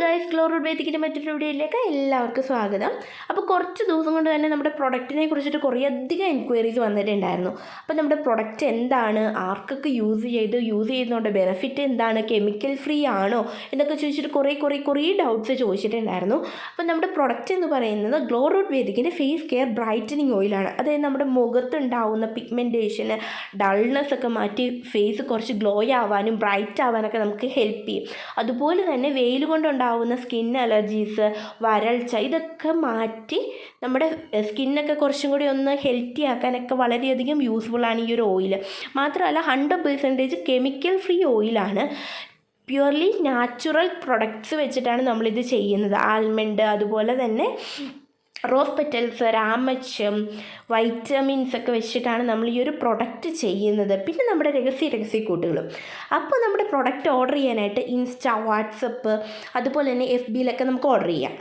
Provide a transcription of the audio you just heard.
Guys, glow root വേദിക്കിൻ്റെ മറ്റൊരു വീഡിയോയിലേക്ക് എല്ലാവർക്കും സ്വാഗതം. അപ്പോൾ കുറച്ച് ദിവസം കൊണ്ട് തന്നെ നമ്മുടെ പ്രൊഡക്റ്റിനെ കുറിച്ചിട്ട് കുറേയധികം എൻക്വയറീസ് വന്നിട്ടുണ്ടായിരുന്നു. അപ്പോൾ നമ്മുടെ പ്രൊഡക്റ്റ് എന്താണ്, ആർക്കൊക്കെ യൂസ് ചെയ്യുന്നതുകൊണ്ട് ബെനിഫിറ്റ് എന്താണ്, കെമിക്കൽ ഫ്രീ ആണോ എന്നൊക്കെ ചോദിച്ചിട്ട് കുറേ ഡൗട്ട്സ് ചോദിച്ചിട്ടുണ്ടായിരുന്നു. അപ്പോൾ നമ്മുടെ പ്രൊഡക്റ്റ് എന്ന് പറയുന്നത് ഗ്ലോ റൂട്ട് വേദിക്കിൻ്റെ ഫേസ് കെയർ ബ്രൈറ്റനിങ് ഓയിലാണ്. അതായത് നമ്മുടെ മുഖത്തുണ്ടാവുന്ന പിഗ്മെൻറ്റേഷന്, ഡൾനെസ് ഒക്കെ മാറ്റി ഫേസ് കുറച്ച് ഗ്ലോ ആവാനും ബ്രൈറ്റ് ആവാനൊക്കെ നമുക്ക് ഹെൽപ്പ് ചെയ്യും. അതുപോലെ തന്നെ വെയിൽ കൊണ്ടുണ്ടാവുന്ന സ്കിൻ അലർജീസ്, വരൾച്ച ഇതൊക്കെ മാറ്റി നമ്മുടെ സ്കിന്നൊക്കെ കുറച്ചും കൂടി ഒന്ന് ഹെൽത്തി ആക്കാനൊക്കെ വളരെയധികം യൂസ്ഫുള്ളാണ് ഈ ഒരു ഓയിൽ. മാത്രമല്ല 100% കെമിക്കൽ ഫ്രീ ഓയിലാണ്. പ്യുവർലി നാച്ചുറൽ പ്രൊഡക്ട്സ് വെച്ചിട്ടാണ് നമ്മളിത് ചെയ്യുന്നത്. ആൽമണ്ട്, അതുപോലെ തന്നെ റോസ് പെറ്റൽസ്, രാമച്ചം, വൈറ്റമിൻസ് ഒക്കെ വെച്ചിട്ടാണ് നമ്മൾ ഈ ഒരു പ്രൊഡക്റ്റ് ചെയ്യുന്നത്. പിന്നെ നമ്മുടെ രഹസ്യക്കൂട്ടുകളും. അപ്പോൾ നമ്മുടെ പ്രൊഡക്റ്റ് ഓർഡർ ചെയ്യാനായിട്ട് ഇൻസ്റ്റ, വാട്സപ്പ്, അതുപോലെ തന്നെ FBയിലൊക്കെ നമുക്ക് ഓർഡർ ചെയ്യാം.